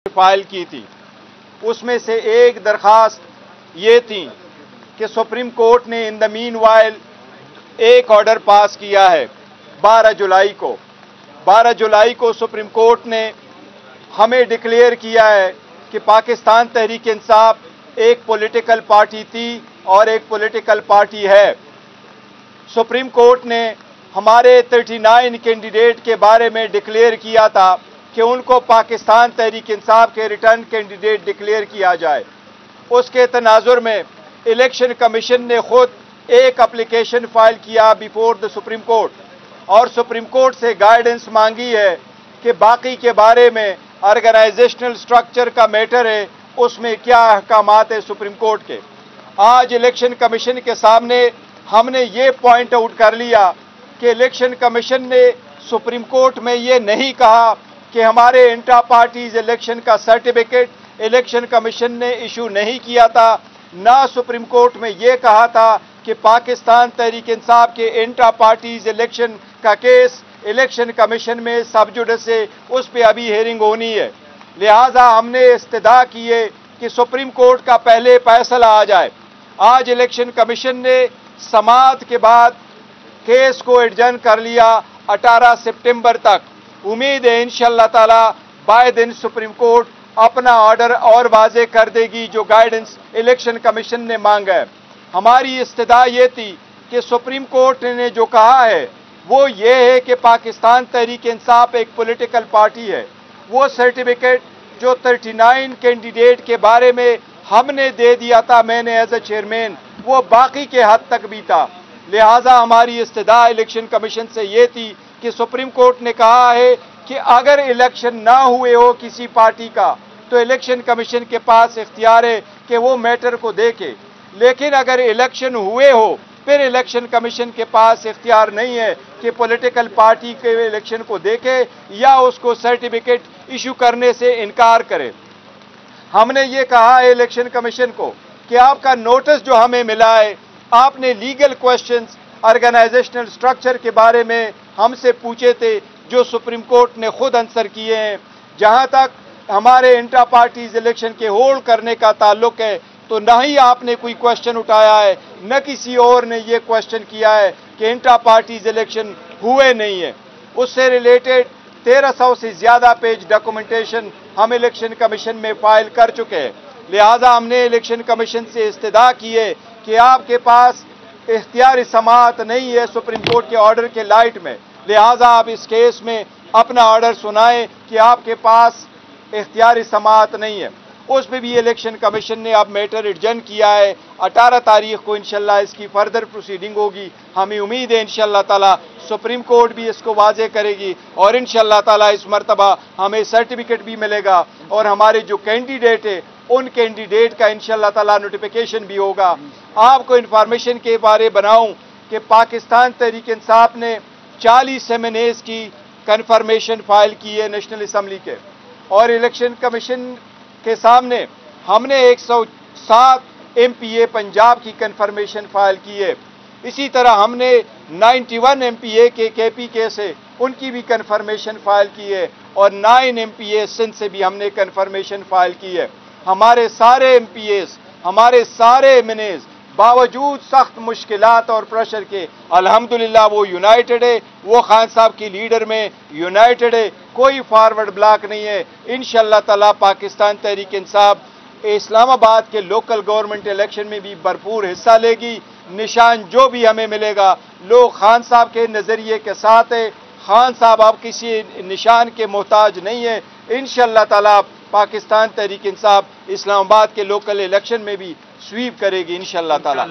File کی تھی، اس میں سے ایک درخواست یہ تھی کہ سپریم کورٹ نے ان دا مین وائل ایک آرڈر پاس کیا ہے 12 جولائی کو سپریم کورٹ نے ہمیں ڈکلیئر کیا ہے کہ پاکستان تحریک انصاف ایک پولیٹیکل پارٹی تھی اور ایک پولیٹیکل پارٹی ہے۔ سپریم کورٹ نے ہمارے 39 کینڈیڈیٹ کے بارے میں ڈکلیئر کیا تھا کہ ان کو پاکستان تحریک انصاف کے ریٹرن کینڈیڈیٹ ڈکلیئر کیا جائے۔ اس کے تناظر میں الیکشن کمیشن نے خود ایک اپلیکیشن فائل کیا بیفور دا سپریم کورٹ اور سپریم کورٹ سے گائیڈنس مانگی ہے کہ باقی کے بارے میں آرگنائزیشنل سٹرکچر کا میٹر ہے، اس میں کیا احکامات ہیں سپریم کورٹ کے۔ آج الیکشن کمیشن کے سامنے ہم نے یہ پوائنٹ آؤٹ کر لیا کہ الیکشن کمیشن نے سپریم کورٹ میں یہ نہیں کہا کہ ہمارے انٹرا پارٹیز الیکشن کا سرٹیفکیٹ الیکشن کمیشن نے ایشو نہیں کیا تھا، نہ سپریم کورٹ میں یہ کہا تھا کہ پاکستان تحریک انصاف کے انٹرا پارٹیز الیکشن کا کیس الیکشن کمیشن میں سب جوڈس ہے، اس پہ ابھی ہیئرنگ ہونی ہے۔ لہٰذا ہم نے استدعا کی ہے کہ سپریم کورٹ کا پہلے فیصلہ آ جائے۔ آج الیکشن کمیشن نے سماعت کے بعد کیس کو ایڈجرن کر لیا 18 سپٹمبر تک۔ امید ہے انشاءاللہ تعالی بائے دن سپریم کورٹ اپنا آرڈر اور واضح کر دے گی جو گائیڈنس الیکشن کمیشن نے مانگا ہے۔ ہماری استدعا یہ تھی کہ سپریم کورٹ نے جو کہا ہے وہ یہ ہے کہ پاکستان تحریک انصاف ایک پولیٹیکل پارٹی ہے۔ وہ سرٹیفکیٹ جو 39 کینڈیڈیٹ کے بارے میں ہم نے دے دیا تھا، میں نے ایز اے چیئرمین، وہ باقی کے حد تک بھی تھا۔ لہٰذا ہماری استدعا الیکشن کمیشن سے یہ تھی کہ سپریم کورٹ نے کہا ہے کہ اگر الیکشن نہ ہوئے ہو کسی پارٹی کا تو الیکشن کمیشن کے پاس اختیار ہے کہ وہ میٹر کو دیکھے، لیکن اگر الیکشن ہوئے ہو پھر الیکشن کمیشن کے پاس اختیار نہیں ہے کہ پولیٹیکل پارٹی کے الیکشن کو دیکھے یا اس کو سرٹیفکیٹ ایشو کرنے سے انکار کرے۔ ہم نے یہ کہا ہے الیکشن کمیشن کو کہ آپ کا نوٹس جو ہمیں ملا ہے، آپ نے لیگل کوسچنز آرگنائزیشنل سٹرکچر کے بارے میں ہم سے پوچھے تھے جو سپریم کورٹ نے خود آنسر کیے ہیں۔ جہاں تک ہمارے انٹرا پارٹیز الیکشن کے ہولڈ کرنے کا تعلق ہے تو نہ ہی آپ نے کوئی کوسچن اٹھایا ہے، نہ کسی اور نے یہ کوسچن کیا ہے کہ انٹرا پارٹیز الیکشن ہوئے نہیں ہیں۔ اس سے ریلیٹڈ 1300 سے زیادہ پیج ڈاکومنٹیشن ہم الیکشن کمیشن میں فائل کر چکے ہیں۔ لہٰذا ہم نے الیکشن کمیشن سے استدعا کی ہے کہ آپ کے پاس اختیار سماعت نہیں ہے سپریم کورٹ کے آرڈر کے لائٹ میں، لہٰذا آپ اس کیس میں اپنا آرڈر سنائیں کہ آپ کے پاس اختیار سماعت نہیں ہے۔ اس پہ بھی الیکشن کمیشن نے اب میٹر ایڈجرن کیا ہے، 18 تاریخ کو انشاءاللہ اس کی فردر پروسیڈنگ ہوگی۔ ہمیں امید ہے انشاءاللہ تعالی سپریم کورٹ بھی اس کو واضح کرے گی اور انشاءاللہ تعالی اس مرتبہ ہمیں سرٹیفکیٹ بھی ملے گا اور ہمارے جو کینڈیڈیٹ ہیں ان کینڈیڈیٹ کا انشاءاللہ تعالی نوٹیفیکیشن بھی ہوگا۔ آپ کو انفارمیشن کے بارے بناؤں کہ پاکستان تحریک انصاف نے 40 MNAs کی کنفرمیشن فائل کی ہے نیشنل اسمبلی کے، اور الیکشن کمیشن کے سامنے ہم نے 107 MPA پنجاب کی کنفرمیشن فائل کی ہے۔ اسی طرح ہم نے 91 MPA کے KPK سے ان کی بھی کنفرمیشن فائل کی ہے اور 9 MPA سندھ سے بھی ہم نے کنفرمیشن فائل کی ہے۔ ہمارے سارے MPAs، ہمارے سارے MNAs باوجود سخت مشکلات اور پریشر کے الحمدللہ وہ یونائٹڈ ہے، وہ خان صاحب کی لیڈر میں یونائٹڈ ہے، کوئی فارورڈ بلاک نہیں ہے۔ انشاءاللہ تعالی پاکستان تحریک انصاف اسلام آباد کے لوکل گورنمنٹ الیکشن میں بھی بھرپور حصہ لے گی۔ نشان جو بھی ہمیں ملے گا لوگ خان صاحب کے نظریے کے ساتھ ہے، خان صاحب اب کسی نشان کے محتاج نہیں ہے۔ انشاءاللہ تعالی پاکستان تحریک انصاف اسلام آباد کے لوکل الیکشن میں بھی سویپ کرے گی انشاءاللہ تعالی۔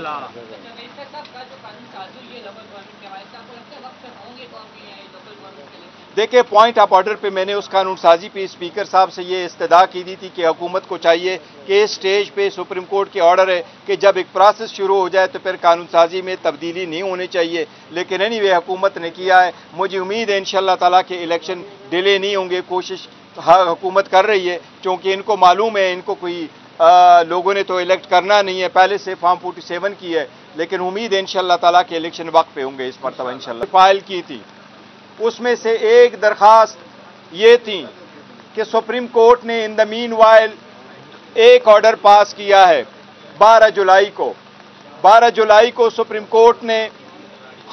دیکھیں پوائنٹ آف آرڈر پہ میں نے اس قانون سازی پہ اسپیکر صاحب سے یہ استدعا کی دی تھی کہ حکومت کو چاہیے کہ اس سٹیج پہ سپریم کورٹ کے آرڈر ہے کہ جب ایک پروسیس شروع ہو جائے تو پھر قانون سازی میں تبدیلی نہیں ہونی چاہیے، لیکن اینی وے حکومت نے کیا ہے۔ مجھے امید ہے انشاءاللہ تعالیٰ کہ الیکشن ڈیلے نہیں ہوں گے، کوشش حکومت کر رہی ہے کیونکہ ان کو معلوم ہے ان کو کوئی لوگوں نے تو الیکٹ کرنا نہیں ہے، پہلے سے فارم 47 کی ہے، لیکن امید ہے انشاءاللہ تعالیٰ کہ الیکشن وقت پہ ہوں گے اس مرتبہ انشاءاللہ۔ فائل کی تھی، اس میں سے ایک درخواست یہ تھی کہ سپریم کورٹ نے ان دا مین وائل ایک آرڈر پاس کیا ہے 12 جولائی کو سپریم کورٹ نے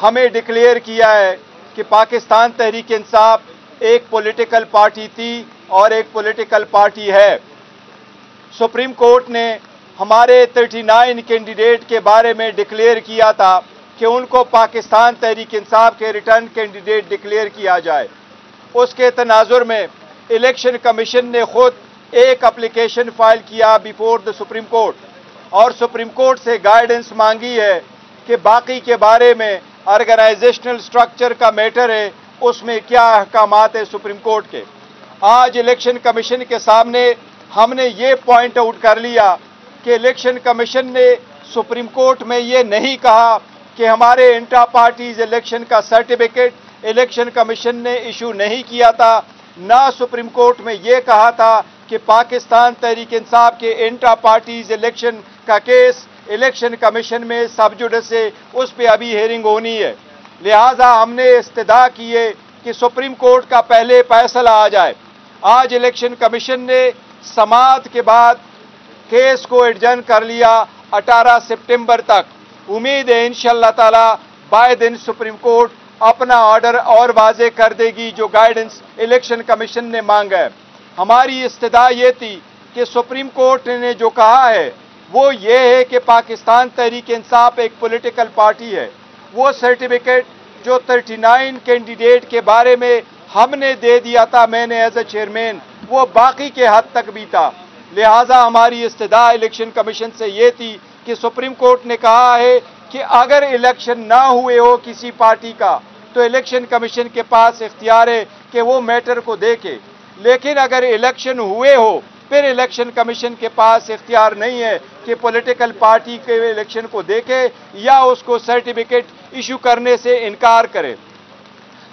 ہمیں ڈکلیئر کیا ہے کہ پاکستان تحریک انصاف ایک پولیٹیکل پارٹی تھی اور ایک پولیٹیکل پارٹی ہے۔ سپریم کورٹ نے ہمارے 39 کینڈیڈیٹ کے بارے میں ڈکلیئر کیا تھا کہ ان کو پاکستان تحریک انصاف کے ریٹرن کینڈیڈیٹ ڈکلیئر کیا جائے۔ اس کے تناظر میں الیکشن کمیشن نے خود ایک اپلیکیشن فائل کیا بیفور دا سپریم کورٹ اور سپریم کورٹ سے گائیڈنس مانگی ہے کہ باقی کے بارے میں آرگنائزیشنل سٹرکچر کا میٹر ہے، اس میں کیا احکامات ہیں سپریم کورٹ کے۔ آج الیکشن کمیشن کے سامنے ہم نے یہ پوائنٹ آؤٹ کر لیا کہ الیکشن کمیشن نے سپریم کورٹ میں یہ نہیں کہا کہ ہمارے انٹرا پارٹیز الیکشن کا سرٹیفکیٹ الیکشن کمیشن نے ایشو نہیں کیا تھا، نہ سپریم کورٹ میں یہ کہا تھا کہ پاکستان تحریک انصاف کے انٹرا پارٹیز الیکشن کا کیس الیکشن کمیشن میں سب جوڈس ہے، اس پہ ابھی ہیئرنگ ہونی ہے۔ لہٰذا ہم نے استدعا کی ہے کہ سپریم کورٹ کا پہلے فیصلہ آ جائے۔ آج الیکشن کمیشن نے سماعت کے بعد کیس کو ایڈجرن کر لیا 18 سپٹمبر تک۔ امید ہے انشاءاللہ تعالی بائے دن سپریم کورٹ اپنا آرڈر اور واضح کر دے گی جو گائیڈنس الیکشن کمیشن نے مانگا ہے۔ ہماری استدعا یہ تھی کہ سپریم کورٹ نے جو کہا ہے وہ یہ ہے کہ پاکستان تحریک انصاف ایک پولیٹیکل پارٹی ہے۔ وہ سرٹیفکیٹ جو 39 کینڈیڈیٹ کے بارے میں ہم نے دے دیا تھا میں نے ایز اے چیئرمین، وہ باقی کے حد تک بھی تھا۔ لہٰذا ہماری استدعا الیکشن کمیشن سے یہ تھی کہ سپریم کورٹ نے کہا ہے کہ اگر الیکشن نہ ہوئے ہو کسی پارٹی کا تو الیکشن کمیشن کے پاس اختیار ہے کہ وہ میٹر کو دیکھے، لیکن اگر الیکشن ہوئے ہو پھر الیکشن کمیشن کے پاس اختیار نہیں ہے کہ پولیٹیکل پارٹی کے الیکشن کو دیکھے یا اس کو سرٹیفکیٹ ایشو کرنے سے انکار کرے۔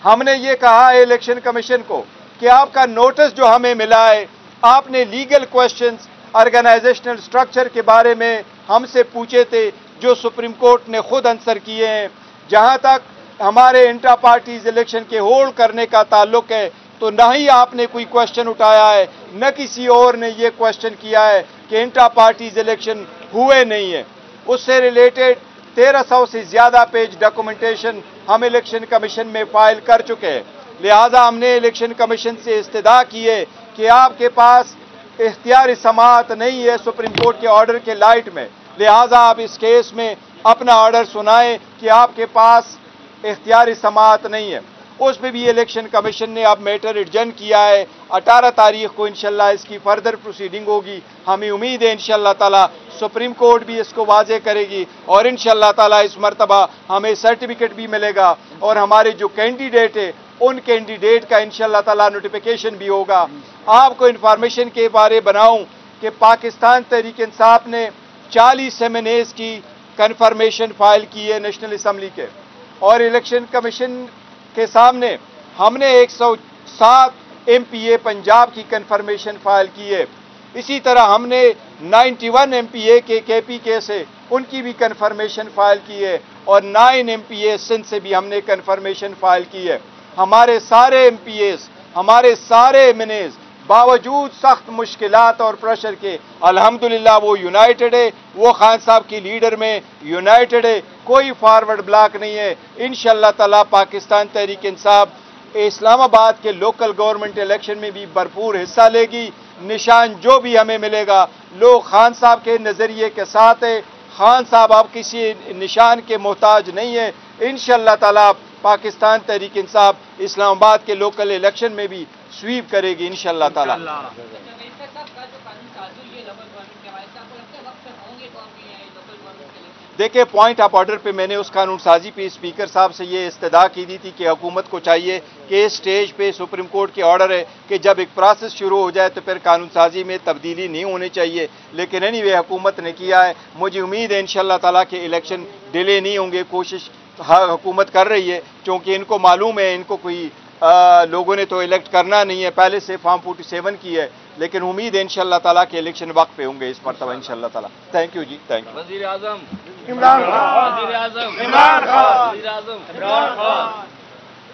ہم نے یہ کہا ہے الیکشن کمیشن کو کہ آپ کا نوٹس جو ہمیں ملا ہے، آپ نے لیگل کویسچنز آرگنائزیشنل سٹرکچر کے بارے میں ہم سے پوچھے تھے جو سپریم کورٹ نے خود آنسر کیے ہیں۔ جہاں تک ہمارے انٹرا پارٹیز الیکشن کے ہولڈ کرنے کا تعلق ہے تو نہ ہی آپ نے کوئی کویسچن اٹھایا ہے نہ کسی اور نے یہ کویسچن کیا ہے کہ انٹرا پارٹیز الیکشن ہوئے نہیں ہے۔ اس سے ریلیٹڈ 1300 سے زیادہ پیج ڈاکومنٹیشن ہم الیکشن کمیشن میں فائل کر چکے ہیں۔ لہٰذا ہم نے الیکشن کمیشن سے استدعا کی ہے کہ آپ کے پاس اختیاری سماعت نہیں ہے سپریم کورٹ کے آرڈر کے لائٹ میں، لہٰذا آپ اس کیس میں اپنا آرڈر سنائیں کہ آپ کے پاس اختیاری سماعت نہیں ہے۔ اس میں بھی الیکشن کمیشن نے اب میٹر ایڈجرن کیا ہے۔ 18 تاریخ کو انشاءاللہ اس کی فردر پروسیڈنگ ہوگی۔ ہمیں امید ہے انشاءاللہ تعالی سپریم کورٹ بھی اس کو واضح کرے گی اور انشاءاللہ تعالی اس مرتبہ ہمیں سرٹیفکیٹ بھی ملے گا اور ہمارے جو کینڈیڈیٹ ہے ان کینڈیڈیٹ کا انشاءاللہ تعالی نوٹیفیکیشن بھی ہوگا۔ آپ کو انفارمیشن کے بارے بناؤں کہ پاکستان تحریک انصاف نے 40 MNAs کی کنفرمیشن فائل کی ہے نیشنل اسمبلی کے، اور الیکشن کمیشن کے سامنے ہم نے 107 MPA پنجاب کی کنفرمیشن فائل کی ہے۔ اسی طرح ہم نے 91 MPA کے KPK سے ان کی بھی کنفرمیشن فائل کی ہے اور 9 MPA سندھ سے بھی ہم نے کنفرمیشن فائل کی ہے۔ ہمارے سارے MPAs، ہمارے سارے MNAs باوجود سخت مشکلات اور پریشر کے الحمدللہ وہ یونائٹڈ ہے، وہ خان صاحب کی لیڈر میں یونائٹڈ ہے، کوئی فارورڈ بلاک نہیں ہے۔ انشاءاللہ تعالی پاکستان تحریک انصاف اسلام آباد کے لوکل گورنمنٹ الیکشن میں بھی بھرپور حصہ لے گی۔ نشان جو بھی ہمیں ملے گا لوگ خان صاحب کے نظریے کے ساتھ ہے، خان صاحب اب کسی نشان کے محتاج نہیں ہے۔ انشاءاللہ تعالی پاکستان تحریک انصاف اسلام آباد کے لوکل الیکشن میں بھی سویپ کرے گی انشاءاللہ تعالی۔ دیکھیں پوائنٹ آف آرڈر پہ میں نے اس قانون سازی پہ اسپیکر صاحب سے یہ استدعا کی دی تھی کہ حکومت کو چاہیے کہ اس سٹیج پہ سپریم کورٹ کے آرڈر ہے کہ جب ایک پروسیس شروع ہو جائے تو پھر قانون سازی میں تبدیلی نہیں ہونی چاہیے، لیکن اینی وے حکومت نے کیا ہے۔ مجھے امید ہے انشاءاللہ تعالیٰ کہ الیکشن ڈیلے نہیں ہوں گے، کوشش حکومت کر رہی ہے چونکہ ان کو معلوم ہے ان کو کوئی لوگوں نے تو الیکٹ کرنا نہیں ہے، پہلے سے فارم 47 کی ہے، لیکن امید ہے انشاءاللہ تعالیٰ کہ الیکشن وقت پہ ہوں گے اس مرتبہ انشاءاللہ تعالیٰ۔ تھینک یو جی، تھینک یو۔ وزیر اعظم عمران خان، وزیر اعظم عمران خان، وزیر اعظم عمران خان۔